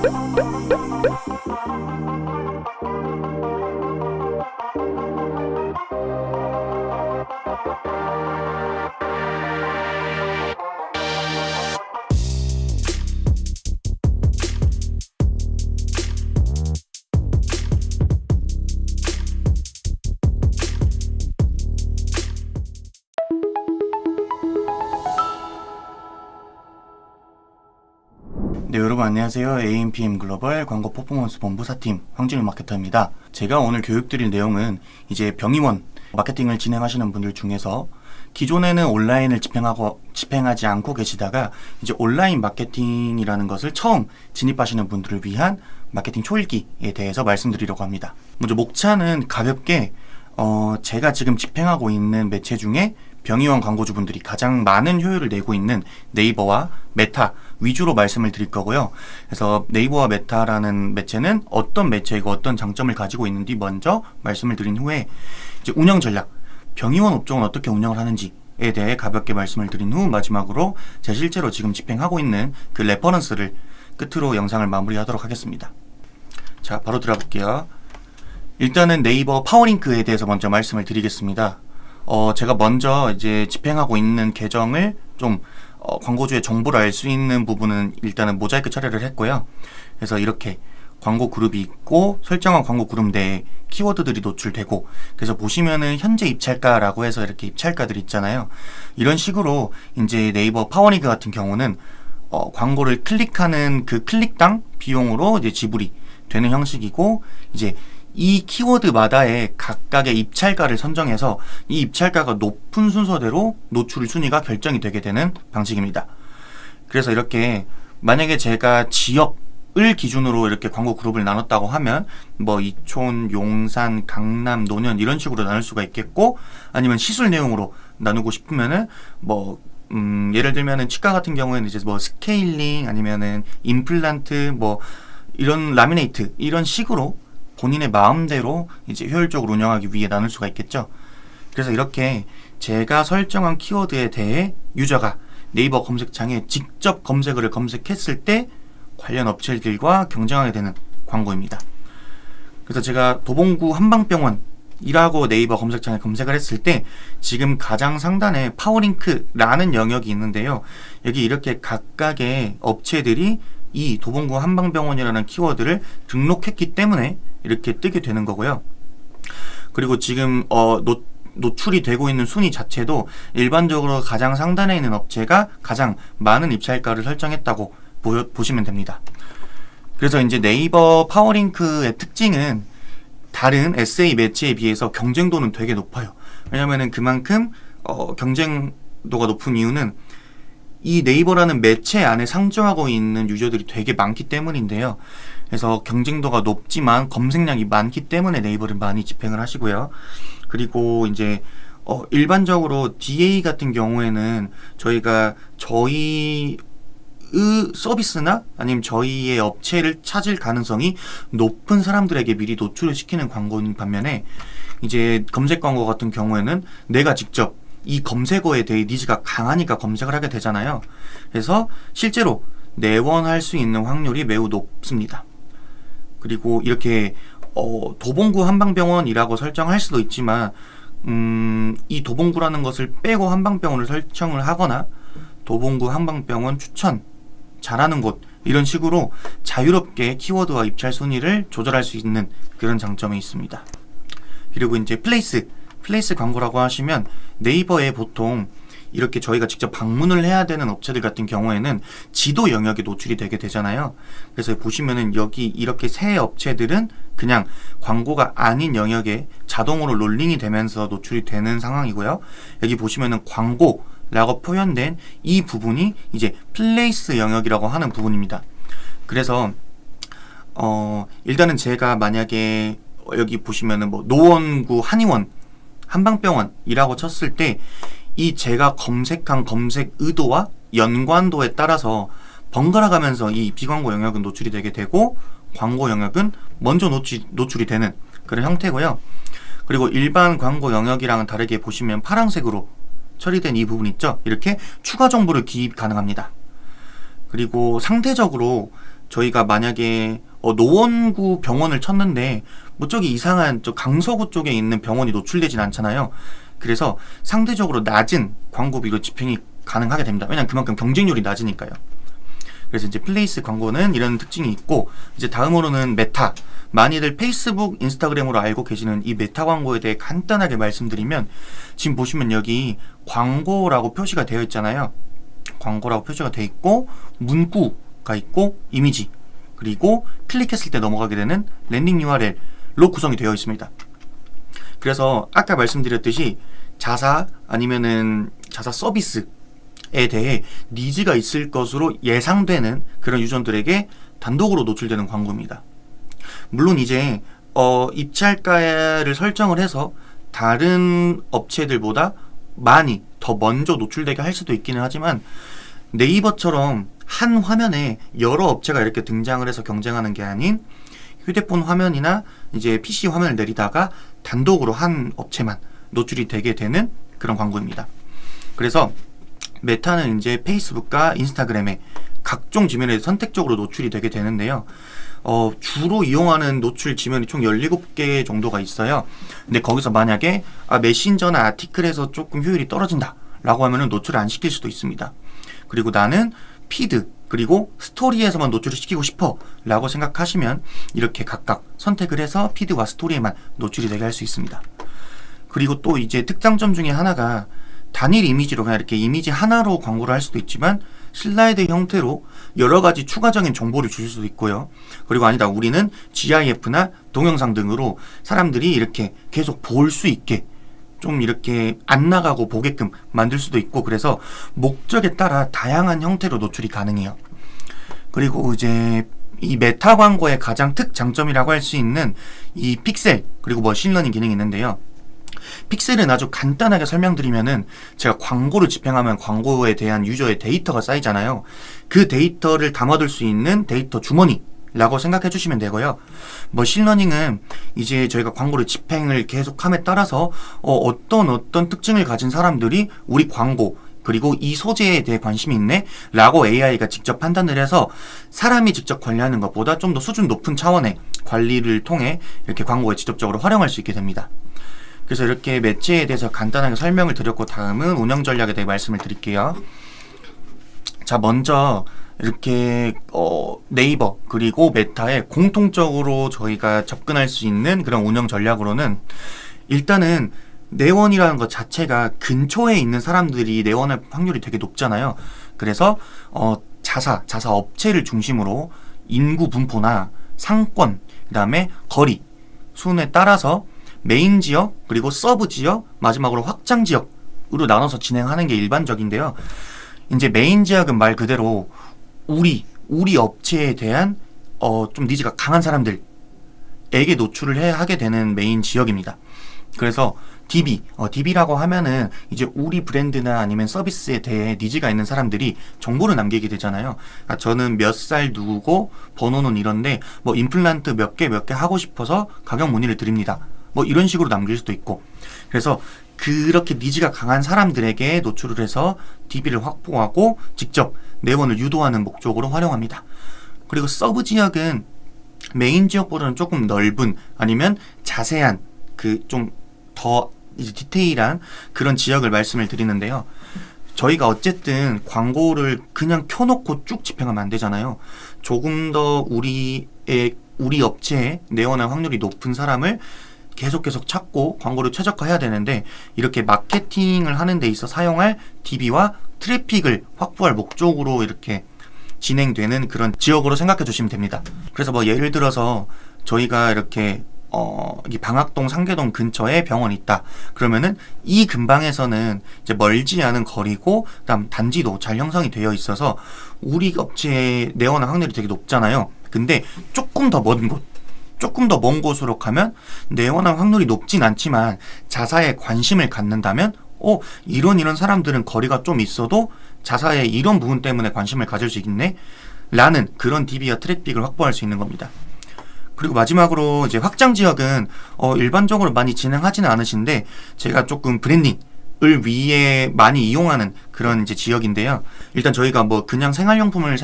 네, 여러분 안녕하세요. AMPM 글로벌 광고 퍼포먼스 본부사팀 황진우 마케터입니다. 제가 오늘 교육드릴 내용은 이제 병임원 마케팅을 진행하시는 분들 중에서 기존에는 온라인을 집행하지 않고 계시다가 이제 온라인 마케팅이라는 것을 처음 진입하시는 분들을 위한 마케팅 초읽기에 대해서 말씀드리려고 합니다. 먼저 목차는 가볍게 제가 지금 집행하고 있는 매체 중에 병의원 광고주분들이 가장 많은 효율을 내고 있는 네이버와 메타 위주로 말씀을 드릴 거고요. 그래서 네이버와 메타라는 매체는 어떤 매체이고 어떤 장점을 가지고 있는지 먼저 말씀을 드린 후에 이제 운영 전략, 병의원 업종은 어떻게 운영을 하는지에 대해 가볍게 말씀을 드린 후 마지막으로 제가 실제로 지금 집행하고 있는 그 레퍼런스를 끝으로 영상을 마무리하도록 하겠습니다. 자, 바로 들어볼게요. 일단은 네이버 파워링크에 대해서 먼저 말씀을 드리겠습니다. 제가 먼저 이제 집행하고 있는 계정을 좀 광고주의 정보를 알 수 있는 부분은 일단은 모자이크 처리를 했고요. 그래서 이렇게 광고 그룹이 있고 설정한 광고 그룹 내에 키워드들이 노출되고, 그래서 보시면은 현재 입찰가라고 해서 이렇게 입찰가들이 있잖아요. 이런 식으로 이제 네이버 파워링크 같은 경우는 광고를 클릭하는 그 클릭당 비용으로 이제 지불이 되는 형식이고, 이제 이 키워드마다의 각각의 입찰가를 선정해서 이 입찰가가 높은 순서대로 노출 순위가 결정이 되게 되는 방식입니다. 그래서 이렇게 만약에 제가 지역을 기준으로 이렇게 광고 그룹을 나눴다고 하면 뭐 이촌, 용산, 강남, 노년 이런 식으로 나눌 수가 있겠고, 아니면 시술 내용으로 나누고 싶으면은 뭐 예를 들면은 치과 같은 경우에는 이제 뭐 스케일링 아니면은 임플란트 뭐 이런 라미네이트 이런 식으로 본인의 마음대로 이제 효율적으로 운영하기 위해 나눌 수가 있겠죠. 그래서 이렇게 제가 설정한 키워드에 대해 유저가 네이버 검색창에 직접 검색어를 검색했을 때 관련 업체들과 경쟁하게 되는 광고입니다. 그래서 제가 도봉구 한방병원이라고 네이버 검색창에 검색을 했을 때 지금 가장 상단에 파워링크라는 영역이 있는데요. 여기 이렇게 각각의 업체들이 이 도봉구 한방병원이라는 키워드를 등록했기 때문에 이렇게 뜨게 되는 거고요. 그리고 지금 노출이 되고 있는 순위 자체도 일반적으로 가장 상단에 있는 업체가 가장 많은 입찰가를 설정했다고 보시면 됩니다. 그래서 이제 네이버 파워링크의 특징은 다른 SA 매체에 비해서 경쟁도는 되게 높아요. 왜냐면은 그만큼 경쟁도가 높은 이유는 이 네이버라는 매체 안에 상주하고 있는 유저들이 되게 많기 때문인데요. 그래서 경쟁도가 높지만 검색량이 많기 때문에 네이버를 많이 집행을 하시고요. 그리고 이제 일반적으로 DA 같은 경우에는 저희가 저희의 서비스나 아니면 저희의 업체를 찾을 가능성이 높은 사람들에게 미리 노출을 시키는 광고인 반면에, 이제 검색 광고 같은 경우에는 내가 직접 이 검색어에 대해 니즈가 강하니까 검색을 하게 되잖아요. 그래서 실제로 내원할 수 있는 확률이 매우 높습니다. 그리고 이렇게 도봉구 한방병원이라고 설정할 수도 있지만 이 도봉구라는 것을 빼고 한방병원을 설정을 하거나 도봉구 한방병원 추천 잘하는 곳 이런 식으로 자유롭게 키워드와 입찰 순위를 조절할 수 있는 그런 장점이 있습니다. 그리고 이제 플레이스 광고라고 하시면 네이버에 보통 이렇게 저희가 직접 방문을 해야 되는 업체들 같은 경우에는 지도 영역에 노출이 되게 되잖아요. 그래서 보시면은 여기 이렇게 새 업체들은 그냥 광고가 아닌 영역에 자동으로 롤링이 되면서 노출이 되는 상황이고요. 여기 보시면은 광고라고 표현된 이 부분이 이제 플레이스 영역이라고 하는 부분입니다. 그래서 일단은 제가 만약에 여기 보시면은 뭐 노원구 한의원 한방병원이라고 쳤을 때 이 제가 검색한 검색 의도와 연관도에 따라서 번갈아 가면서 이 비광고 영역은 노출이 되게 되고 광고 영역은 먼저 노출이 되는 그런 형태고요. 그리고 일반 광고 영역이랑은 다르게 보시면 파란색으로 처리된 이 부분 있죠? 이렇게 추가 정보를 기입 가능합니다. 그리고 상대적으로 저희가 만약에 노원구 병원을 쳤는데 뭐 저기 이상한 저 강서구 쪽에 있는 병원이 노출되진 않잖아요. 그래서 상대적으로 낮은 광고비로 집행이 가능하게 됩니다. 왜냐면 그만큼 경쟁률이 낮으니까요. 그래서 이제 플레이스 광고는 이런 특징이 있고, 이제 다음으로는 메타. 많이들 페이스북, 인스타그램으로 알고 계시는 이 메타 광고에 대해 간단하게 말씀드리면, 지금 보시면 여기 광고라고 표시가 되어 있잖아요. 광고라고 표시가 되어 있고, 문구가 있고, 이미지, 그리고 클릭했을 때 넘어가게 되는 랜딩 URL로 구성이 되어 있습니다. 그래서 아까 말씀드렸듯이 자사 아니면은 자사 서비스에 대해 니즈가 있을 것으로 예상되는 그런 유저들에게 단독으로 노출되는 광고입니다. 물론 이제 입찰가를 설정을 해서 다른 업체들보다 많이 더 먼저 노출되게 할 수도 있기는 하지만, 네이버처럼 한 화면에 여러 업체가 이렇게 등장을 해서 경쟁하는 게 아닌 휴대폰 화면이나 이제 PC 화면을 내리다가 단독으로 한 업체만 노출이 되게 되는 그런 광고입니다. 그래서 메타는 이제 페이스북과 인스타그램에 각종 지면에 선택적으로 노출이 되게 되는데요. 주로 이용하는 노출 지면이 총 17개 정도가 있어요. 근데 거기서 만약에 메신저나 아티클에서 조금 효율이 떨어진다 라고 하면은 노출을 안 시킬 수도 있습니다. 그리고 나는 피드 그리고 스토리에서만 노출을 시키고 싶어 라고 생각하시면 이렇게 각각 선택을 해서 피드와 스토리에만 노출이 되게 할 수 있습니다. 그리고 또 이제 특장점 중에 하나가 단일 이미지로 그냥 이렇게 이미지 하나로 광고를 할 수도 있지만, 슬라이드 형태로 여러 가지 추가적인 정보를 주실 수도 있고요. 그리고 아니다, 우리는 GIF나 동영상 등으로 사람들이 이렇게 계속 볼 수 있게 좀 이렇게 안 나가고 보게끔 만들 수도 있고, 그래서 목적에 따라 다양한 형태로 노출이 가능해요. 그리고 이제 이 메타 광고의 가장 특장점이라고 할 수 있는 이 픽셀 그리고 머신러닝 기능이 있는데요. 픽셀은 아주 간단하게 설명드리면은, 제가 광고를 집행하면 광고에 대한 유저의 데이터가 쌓이잖아요. 그 데이터를 담아둘 수 있는 데이터 주머니라고 생각해 주시면 되고요. 머신러닝은 이제 저희가 광고를 집행을 계속함에 따라서 어떤 특징을 가진 사람들이 우리 광고 그리고 이 소재에 대해 관심이 있네 라고 AI가 직접 판단을 해서 사람이 직접 관리하는 것보다 좀 더 수준 높은 차원의 관리를 통해 이렇게 광고에 직접적으로 활용할 수 있게 됩니다. 그래서 이렇게 매체에 대해서 간단하게 설명을 드렸고, 다음은 운영 전략에 대해 말씀을 드릴게요. 자, 먼저 이렇게 네이버 그리고 메타에 공통적으로 저희가 접근할 수 있는 그런 운영 전략으로는, 일단은 내원이라는 것 자체가 근처에 있는 사람들이 내원할 확률이 되게 높잖아요. 그래서 자사 업체를 중심으로 인구 분포나 상권, 그 다음에 거리 순에 따라서 메인 지역, 그리고 서브 지역, 마지막으로 확장 지역으로 나눠서 진행하는 게 일반적인데요. 이제 메인 지역은 말 그대로 우리 업체에 대한 좀 니즈가 강한 사람들에게 노출을 하게 되는 메인 지역입니다. 그래서 DB라고 하면은 이제 우리 브랜드나 아니면 서비스에 대해 니즈가 있는 사람들이 정보를 남기게 되잖아요. 저는 몇 살 누구고 번호는 이런데 뭐 임플란트 몇 개 하고 싶어서 가격 문의를 드립니다. 뭐 이런 식으로 남길 수도 있고, 그래서 그렇게 니즈가 강한 사람들에게 노출을 해서 DB를 확보하고 직접 내원을 유도하는 목적으로 활용합니다. 그리고 서브 지역은 메인 지역보다는 조금 넓은 아니면 자세한 그 좀 더 디테일한 그런 지역을 말씀을 드리는데요. 저희가 어쨌든 광고를 그냥 켜놓고 쭉 집행하면 안 되잖아요. 조금 더 우리 업체에 내원할 확률이 높은 사람을 계속 찾고 광고를 최적화해야 되는데, 이렇게 마케팅을 하는 데 있어 사용할 DB와 트래픽을 확보할 목적으로 이렇게 진행되는 그런 지역으로 생각해 주시면 됩니다. 그래서 뭐 예를 들어서 저희가 이렇게 이 방학동 상계동 근처에 병원이 있다. 그러면은 이 근방에서는 이제 멀지 않은 거리고 그다음 단지도 잘 형성이 되어 있어서 우리 업체에 내원할 확률이 되게 높잖아요. 근데 조금 더 먼 곳으로 가면 내원할 확률이 높진 않지만 자사에 관심을 갖는다면 이런 사람들은 거리가 좀 있어도 자사의 이런 부분 때문에 관심을 가질 수 있네 라는 그런 DB와 트래픽을 확보할 수 있는 겁니다. 그리고 마지막으로 이제 확장 지역은 일반적으로 많이 진행하지는 않으신데, 제가 조금 브랜딩을 위해 많이 이용하는 그런 이제 지역인데요. 일단 저희가 뭐 그냥 생활용품을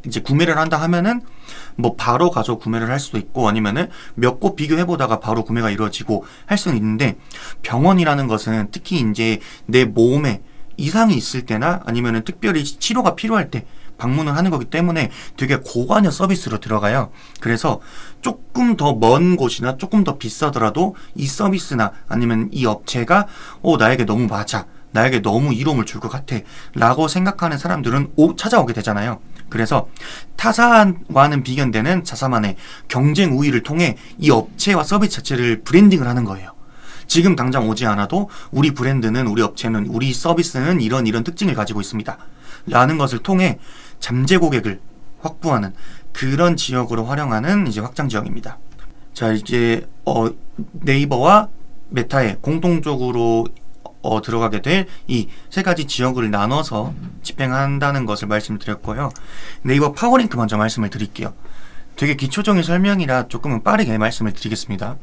이제 구매를 한다 하면은 뭐 바로 가서 구매를 할 수도 있고 아니면은 몇 곳 비교해보다가 바로 구매가 이루어지고 할 수는 있는데, 병원이라는 것은 특히 이제 내 몸에 이상이 있을 때나 아니면은 특별히 치료가 필요할 때 방문을 하는 거기 때문에 되게 고관여 서비스로 들어가요. 그래서 조금 더 먼 곳이나 조금 더 비싸더라도 이 서비스나 아니면 이 업체가 나에게 너무 맞아, 나에게 너무 이로움을 줄 것 같아 라고 생각하는 사람들은 찾아오게 되잖아요. 그래서 타사와는 비견되는 자사만의 경쟁 우위를 통해 이 업체와 서비스 자체를 브랜딩을 하는 거예요. 지금 당장 오지 않아도 우리 브랜드는, 우리 업체는, 우리 서비스는 이런 특징을 가지고 있습니다 라는 것을 통해 잠재 고객을 확보하는 그런 지역으로 활용하는 이제 확장 지역입니다. 자, 이제 네이버와 메타에 공통적으로 들어가게 될 이 세 가지 지역을 나눠서 집행한다는 것을 말씀을 드렸고요. 네이버 파워링크 먼저 말씀을 드릴게요. 되게 기초적인 설명이라 조금은 빠르게 말씀을 드리겠습니다.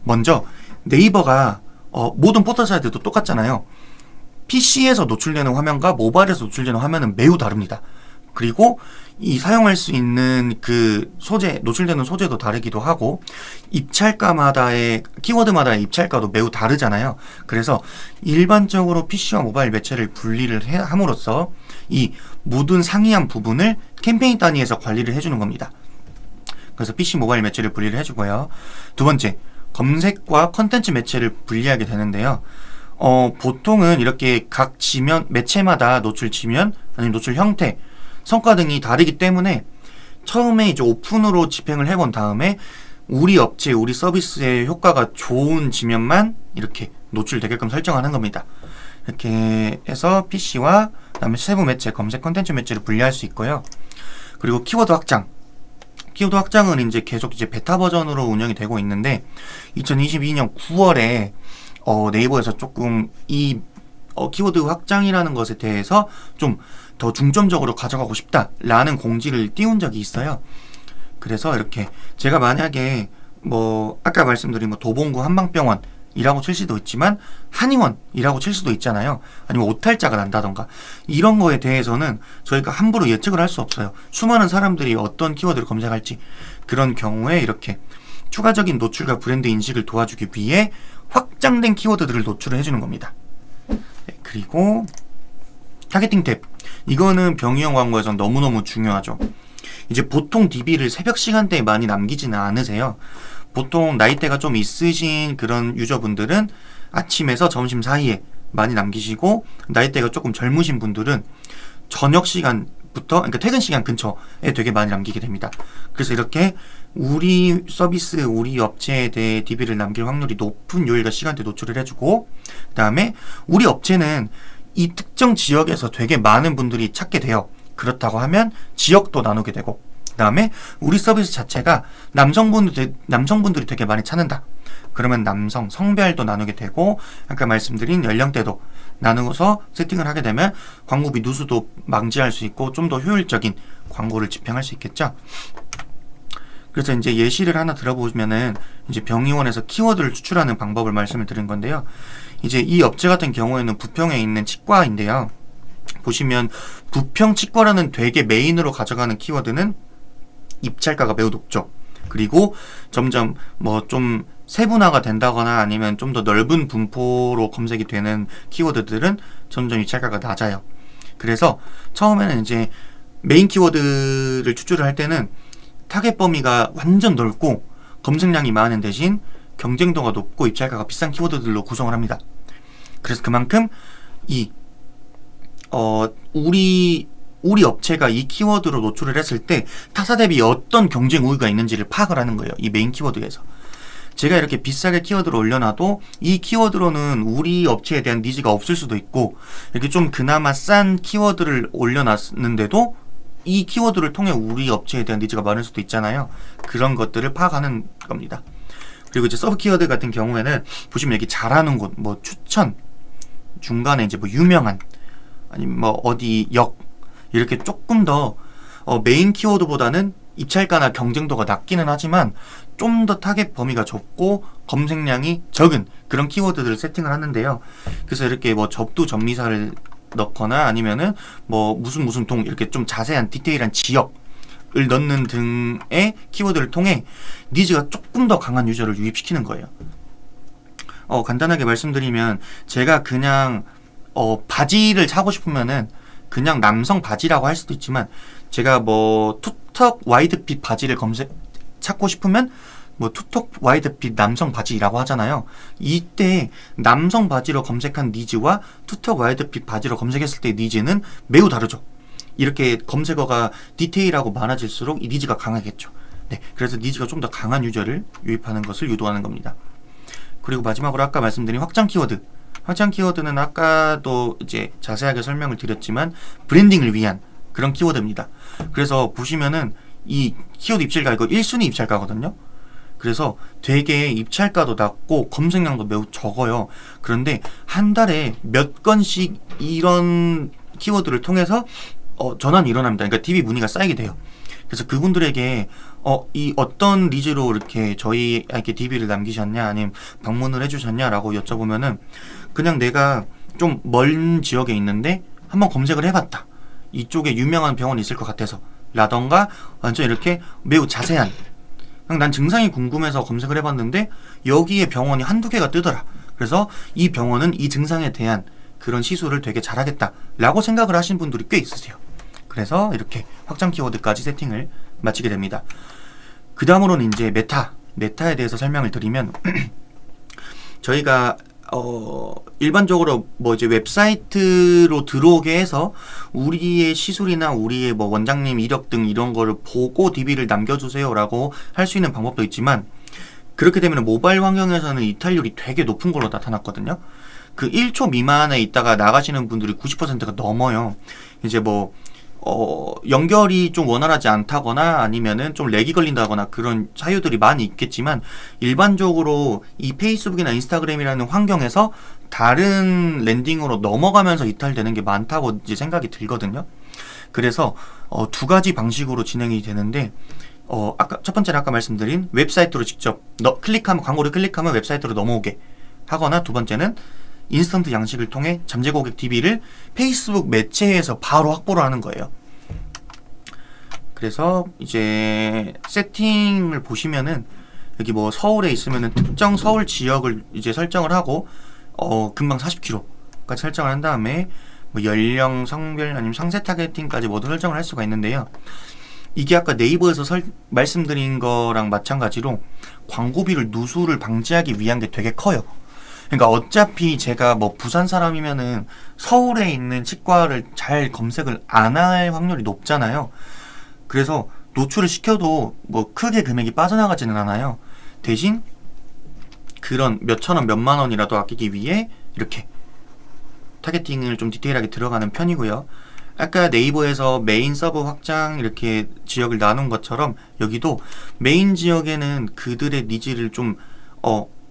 먼저 네이버가 모든 포털 사이트도 똑같잖아요. PC에서 노출되는 화면과 모바일에서 노출되는 화면은 매우 다릅니다. 그리고 이 사용할 수 있는 그 소재, 노출되는 소재도 다르기도 하고, 입찰가마다의 키워드마다의 입찰가도 매우 다르잖아요. 그래서 일반적으로 PC와 모바일 매체를 분리를 함으로써 이 모든 상이한 부분을 캠페인 단위에서 관리를 해주는 겁니다. 그래서 PC, 모바일 매체를 분리를 해주고요. 두 번째, 검색과 컨텐츠 매체를 분리하게 되는데요. 보통은 이렇게 각 지면, 매체마다 노출 지면, 아니면 노출 형태, 성과 등이 다르기 때문에 처음에 이제 오픈으로 집행을 해본 다음에 우리 업체, 우리 서비스의 효과가 좋은 지면만 이렇게 노출되게끔 설정하는 겁니다. 이렇게 해서 PC와 그다음에 세부 매체, 검색 컨텐츠 매체를 분리할 수 있고요. 그리고 키워드 확장. 키워드 확장은 이제 계속 이제 베타 버전으로 운영이 되고 있는데 2022년 9월에 네이버에서 조금 이 키워드 확장이라는 것에 대해서 좀 더 중점적으로 가져가고 싶다라는 공지를 띄운 적이 있어요. 그래서 이렇게 제가 만약에 아까 말씀드린 도봉구 한방병원이라고 칠 수도 있지만 한의원이라고 칠 수도 있잖아요. 아니면 오탈자가 난다던가 이런 거에 대해서는 저희가 함부로 예측을 할 수 없어요. 수많은 사람들이 어떤 키워드를 검색할지. 그런 경우에 이렇게 추가적인 노출과 브랜드 인식을 도와주기 위해 확장된 키워드들을 노출을 해주는 겁니다. 네, 그리고 타겟팅 탭. 이거는 병이형 광고에선 너무너무 중요하죠. 이제 보통 DB를 새벽 시간대에 많이 남기지는 않으세요. 보통 나이대가 좀 있으신 그런 유저분들은 아침에서 점심 사이에 많이 남기시고, 나이대가 조금 젊으신 분들은 저녁 시간부터, 그러니까 퇴근 시간 근처에 되게 많이 남기게 됩니다. 그래서 이렇게 우리 서비스, 우리 업체에 대해 DB를 남길 확률이 높은 요일과 시간대 노출을 해주고, 그 다음에 우리 업체는 이 특정 지역에서 되게 많은 분들이 찾게 돼요. 그렇다고 하면 지역도 나누게 되고, 그 다음에 우리 서비스 자체가 남성분들이 되게 많이 찾는다. 그러면 성별도 나누게 되고, 아까 말씀드린 연령대도 나누어서 세팅을 하게 되면 광고비 누수도 방지할 수 있고 좀 더 효율적인 광고를 집행할 수 있겠죠. 그래서 이제 예시를 하나 들어보면은 이제 병의원에서 키워드를 추출하는 방법을 말씀을 드린 건데요. 이제 이 업체 같은 경우에는 부평에 있는 치과인데요. 보시면 부평 치과라는 되게 메인으로 가져가는 키워드는 입찰가가 매우 높죠. 그리고 점점 좀 세분화가 된다거나 아니면 좀 더 넓은 분포로 검색이 되는 키워드들은 점점 입찰가가 낮아요. 그래서 처음에는 이제 메인 키워드를 추출을 할 때는 타겟 범위가 완전 넓고 검색량이 많은 대신 경쟁도가 높고 입찰가가 비싼 키워드들로 구성을 합니다. 그래서 그만큼 우리 업체가 이 키워드로 노출을 했을 때 타사 대비 어떤 경쟁 우위가 있는지를 파악을 하는 거예요. 이 메인 키워드에서. 제가 이렇게 비싸게 키워드를 올려놔도 이 키워드로는 우리 업체에 대한 니즈가 없을 수도 있고, 이렇게 좀 그나마 싼 키워드를 올려놨는데도 이 키워드를 통해 우리 업체에 대한 니즈가 많을 수도 있잖아요. 그런 것들을 파악하는 겁니다. 그리고 이제 서브 키워드 같은 경우에는 보시면 여기 잘하는 곳, 추천, 중간에 이제 유명한, 아니면 어디 역, 이렇게 조금 더 메인 키워드보다는 입찰가나 경쟁도가 낮기는 하지만 좀 더 타겟 범위가 좁고 검색량이 적은 그런 키워드들을 세팅을 하는데요. 그래서 이렇게 접두 전미사를 넣거나 아니면은 무슨 동 이렇게 좀 자세한 디테일한 지역, 넣는 등의 키워드를 통해 니즈가 조금 더 강한 유저를 유입시키는 거예요. 간단하게 말씀드리면 제가 그냥 바지를 사고 싶으면은 그냥 남성 바지라고 할 수도 있지만, 제가 뭐 투턱 와이드핏 바지를 찾고 싶으면 뭐 투턱 와이드핏 남성 바지라고 하잖아요. 이때 남성 바지로 검색한 니즈와 투턱 와이드핏 바지로 검색했을 때 니즈는 매우 다르죠. 이렇게 검색어가 디테일하고 많아질수록 이 니즈가 강하겠죠. 네, 그래서 니즈가 좀 더 강한 유저를 유입하는 것을 유도하는 겁니다. 그리고 마지막으로 아까 말씀드린 확장 키워드. 확장 키워드는 아까도 이제 자세하게 설명을 드렸지만 브랜딩을 위한 그런 키워드입니다. 그래서 보시면은 이 키워드 입찰가 이거 1순위 입찰가거든요. 그래서 되게 입찰가도 낮고 검색량도 매우 적어요. 그런데 한 달에 몇 건씩 이런 키워드를 통해서 전환이 일어납니다. 그러니까 DB 문의가 쌓이게 돼요. 그래서 그분들에게 이 어떤 니즈로 이렇게 저희에게 DB를 남기셨냐, 아니면 방문을 해주셨냐라고 여쭤보면은 그냥 내가 좀 먼 지역에 있는데 한번 검색을 해봤다, 이쪽에 유명한 병원이 있을 것 같아서 라던가 완전 이렇게 매우 자세한, 그냥 난 증상이 궁금해서 검색을 해봤는데 여기에 병원이 한두 개가 뜨더라, 그래서 이 병원은 이 증상에 대한 그런 시술을 되게 잘하겠다 라고 생각을 하신 분들이 꽤 있으세요. 그래서 이렇게 확장 키워드까지 세팅을 마치게 됩니다. 그 다음으로는 이제 메타에 대해서 설명을 드리면 저희가 일반적으로 뭐 이제 웹사이트로 들어오게 해서 우리의 시술이나 우리의 뭐 원장님 이력 등 이런 거를 보고 DB를 남겨주세요 라고 할 수 있는 방법도 있지만, 그렇게 되면 모바일 환경에서는 이탈률이 되게 높은 걸로 나타났거든요. 그 1초 미만에 있다가 나가시는 분들이 90%가 넘어요. 이제 뭐 연결이 좀 원활하지 않다거나 아니면은 좀 렉이 걸린다거나 그런 사유들이 많이 있겠지만, 일반적으로 이 페이스북이나 인스타그램이라는 환경에서 다른 랜딩으로 넘어가면서 이탈되는 게 많다고 이제 생각이 들거든요. 그래서 두 가지 방식으로 진행이 되는데, 첫 번째는 아까 말씀드린 웹사이트로 직접 광고를 클릭하면 웹사이트로 넘어오게 하거나, 두 번째는 인스턴트 양식을 통해 잠재 고객 DB를 페이스북 매체에서 바로 확보를 하는 거예요. 그래서 이제 세팅을 보시면은 여기 뭐 서울에 있으면은 특정 서울 지역을 이제 설정을 하고 금방 40km까지 설정을 한 다음에 뭐 연령, 성별 아니면 상세 타겟팅까지 모두 설정을 할 수가 있는데요. 이게 아까 네이버에서 말씀드린 거랑 마찬가지로 광고비를 누수를 방지하기 위한 게 되게 커요. 그러니까 어차피 제가 뭐 부산 사람이면은 서울에 있는 치과를 잘 검색을 안 할 확률이 높잖아요. 그래서 노출을 시켜도 뭐 크게 금액이 빠져나가지는 않아요. 대신 그런 몇천 원, 몇만 원이라도 아끼기 위해 이렇게 타겟팅을 좀 디테일하게 들어가는 편이고요. 아까 네이버에서 메인 서브 확장 이렇게 지역을 나눈 것처럼 여기도 메인 지역에는 그들의 니즈를 좀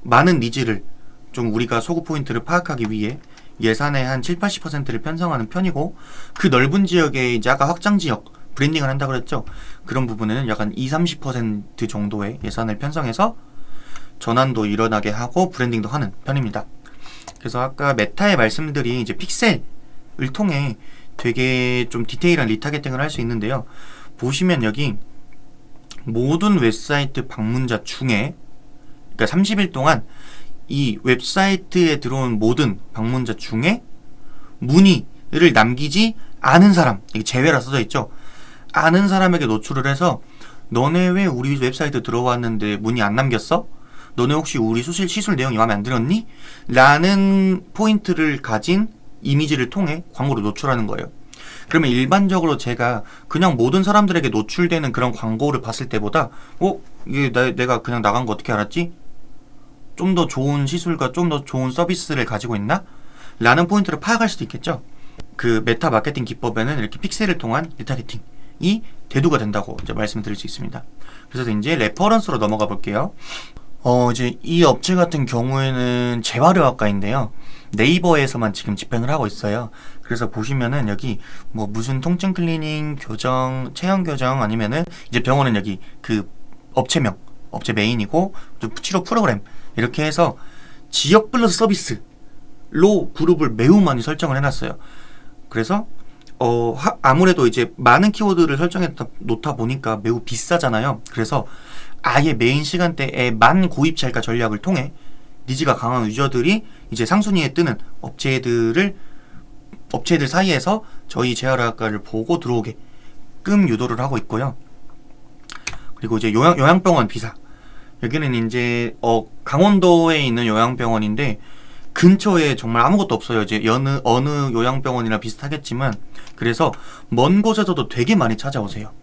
많은 니즈를 좀 우리가 소구 포인트를 파악하기 위해 예산의 한 7-80%를 편성하는 편이고, 그 넓은 지역에 이제 아까 확장 지역 브랜딩을 한다고 그랬죠. 그런 부분에는 약간 2-30% 정도의 예산을 편성해서 전환도 일어나게 하고 브랜딩도 하는 편입니다. 그래서 아까 메타의 말씀들이 이제 픽셀을 통해 되게 좀 디테일한 리타겟팅을 할 수 있는데요. 보시면 여기 모든 웹사이트 방문자 중에, 그러니까 30일 동안 이 웹사이트에 들어온 모든 방문자 중에 문의를 남기지 않은 사람, 이게 제외라 써져 있죠. 아는 사람에게 노출을 해서 너네 왜 우리 웹사이트 들어왔는데 문의 안 남겼어? 너네 혹시 우리 시술 내용이 마음에 안 들었니? 라는 포인트를 가진 이미지를 통해 광고를 노출하는 거예요. 그러면 일반적으로 제가 그냥 모든 사람들에게 노출되는 그런 광고를 봤을 때보다 이게 내가 그냥 나간 거 어떻게 알았지? 좀 더 좋은 시술과 좀 더 좋은 서비스를 가지고 있나? 라는 포인트를 파악할 수도 있겠죠. 그 메타 마케팅 기법에는 이렇게 픽셀을 통한 리타겟팅이 대두가 된다고 이제 말씀드릴 수 있습니다. 그래서 이제 레퍼런스로 넘어가 볼게요. 이제 이 업체 같은 경우에는 재활의학과인데요. 네이버에서만 지금 집행을 하고 있어요. 그래서 보시면은 여기 뭐 무슨 통증 클리닝, 교정, 체형 교정 아니면은 이제 병원은 여기 그 업체명, 업체 메인이고 치료 프로그램 이렇게 해서 지역 플러스 서비스로 그룹을 매우 많이 설정을 해놨어요. 그래서 아무래도 이제 많은 키워드를 설정해 놓다 보니까 매우 비싸잖아요. 그래서 아예 메인 시간대에만 고입찰가 전략을 통해 니즈가 강한 유저들이 이제 상순위에 뜨는 업체들 사이에서 저희 재활의학과를 보고 들어오게끔 유도를 하고 있고요. 그리고 이제 요양병원 비사. 여기는 이제 강원도에 있는 요양병원인데 근처에 정말 아무것도 없어요. 이제 어느 요양병원이나 비슷하겠지만, 그래서 먼 곳에서도 되게 많이 찾아오세요.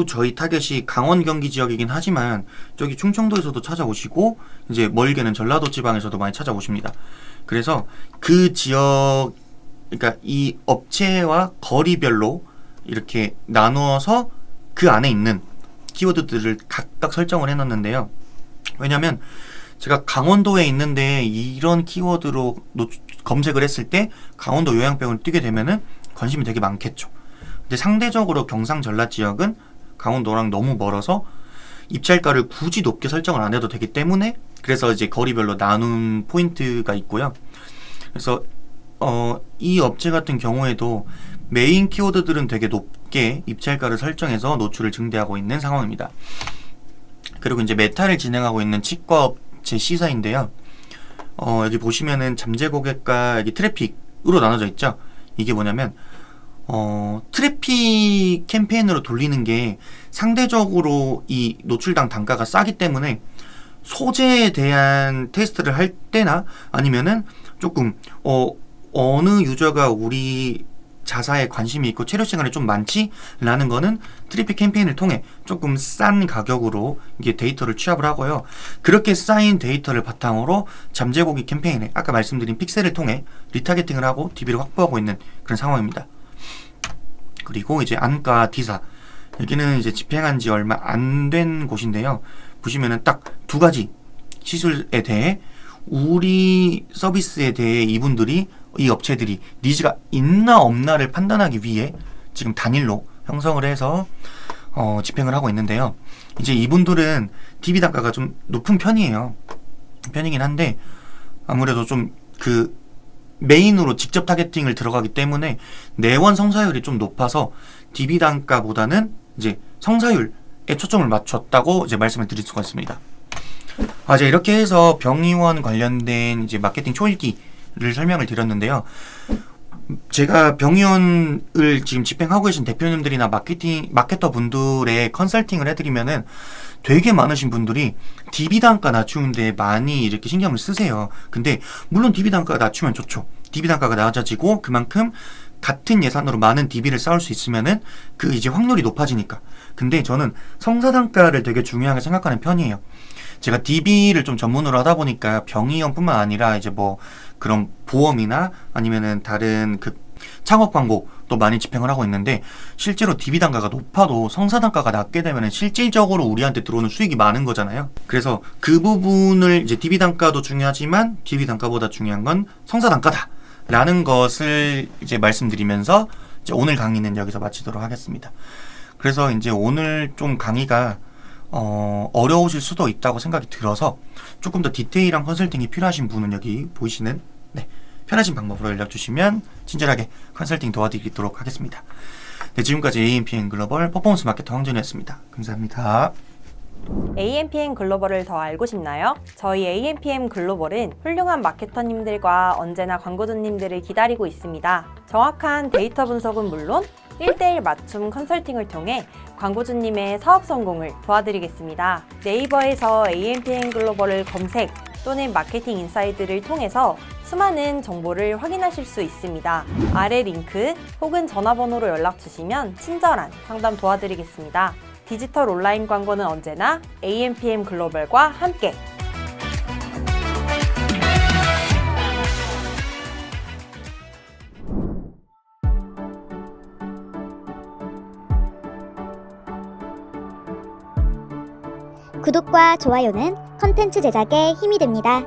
저희 타겟이 강원 경기 지역이긴 하지만 저기 충청도에서도 찾아오시고 이제 멀게는 전라도 지방에서도 많이 찾아오십니다. 그래서 그 지역, 그러니까 이 업체와 거리별로 이렇게 나누어서 그 안에 있는 키워드들을 각각 설정을 해놨는데요. 왜냐면 제가 강원도에 있는데 이런 키워드로 검색을 했을 때 강원도 요양병원을 뜨게 되면은 관심이 되게 많겠죠. 근데 상대적으로 경상 전라 지역은 강원도랑 너무 멀어서 입찰가를 굳이 높게 설정을 안 해도 되기 때문에, 그래서 이제 거리별로 나눈 포인트가 있고요. 그래서 이 업체 같은 경우에도 메인 키워드들은 되게 높게 입찰가를 설정해서 노출을 증대하고 있는 상황입니다. 그리고 이제 메타를 진행하고 있는 치과 업체 C사인데요. 여기 보시면은 잠재 고객과 여기 트래픽으로 나눠져 있죠. 이게 뭐냐면 트래픽 캠페인으로 돌리는 게 상대적으로 이 노출당 단가가 싸기 때문에 소재에 대한 테스트를 할 때나 아니면은 조금 어느 유저가 우리 자사에 관심이 있고 체류 시간이 좀 많지? 라는 거는 트래픽 캠페인을 통해 조금 싼 가격으로 이게 데이터를 취합을 하고요. 그렇게 쌓인 데이터를 바탕으로 잠재 고객 캠페인에 아까 말씀드린 픽셀을 통해 리타겟팅을 하고 DB를 확보하고 있는 그런 상황입니다. 그리고 이제 안과 D사, 여기는 이제 집행한 지 얼마 안 된 곳인데요. 보시면은 딱 두 가지 시술에 대해, 우리 서비스에 대해 이 업체들이 니즈가 있나 없나를 판단하기 위해 지금 단일로 형성을 해서 집행을 하고 있는데요. 이제 이분들은 DB 단가가 좀 높은 편이긴 한데 아무래도 좀 그 메인으로 직접 타겟팅을 들어가기 때문에 내원 성사율이 좀 높아서 DB 단가보다는 이제 성사율에 초점을 맞췄다고 이제 말씀을 드릴 수가 있습니다. 이제 이렇게 해서 병의원 관련된 이제 마케팅 초읽기를 설명을 드렸는데요. 제가 병의원을 지금 집행하고 계신 대표님들이나 마케터 분들의 컨설팅을 해드리면은 되게 많으신 분들이 DB 단가 낮추는데 많이 이렇게 신경을 쓰세요. 근데 물론 DB 단가가 낮추면 좋죠. DB 단가가 낮아지고 그만큼 같은 예산으로 많은 DB를 쌓을 수 있으면은 그 이제 확률이 높아지니까. 근데 저는 성사 단가를 되게 중요하게 생각하는 편이에요. 제가 DB를 좀 전문으로 하다 보니까 병의원뿐만 아니라 이제 뭐 그런 보험이나 아니면은 다른 그 창업 광고도 많이 집행을 하고 있는데, 실제로 DB 단가가 높아도 성사 단가가 낮게 되면은 실질적으로 우리한테 들어오는 수익이 많은 거잖아요. 그래서 그 부분을 이제 DB 단가도 중요하지만 DB 단가보다 중요한 건 성사 단가다 라는 것을 이제 말씀드리면서 이제 오늘 강의는 여기서 마치도록 하겠습니다. 그래서 이제 오늘 좀 강의가 어려우실 수도 있다고 생각이 들어서 조금 더 디테일한 컨설팅이 필요하신 분은 여기 보이시는 편하신 방법으로 연락 주시면 친절하게 컨설팅 도와드리도록 하겠습니다. 지금까지 AMPM 글로벌 퍼포먼스 마케터 황준이었습니다. 감사합니다. AMPM 글로벌을 더 알고 싶나요? 저희 AMPM 글로벌은 훌륭한 마케터님들과 언제나 광고주님들을 기다리고 있습니다. 정확한 데이터 분석은 물론 1:1 맞춤 컨설팅을 통해 광고주님의 사업 성공을 도와드리겠습니다. 네이버에서 AMPM 글로벌을 검색 또는 마케팅 인사이드를 통해서 수많은 정보를 확인하실 수 있습니다. 아래 링크 혹은 전화번호로 연락 주시면 친절한 상담 도와드리겠습니다. 디지털 온라인 광고는 언제나 AMPM 글로벌과 함께! 구독과 좋아요는 컨텐츠 제작에 힘이 됩니다.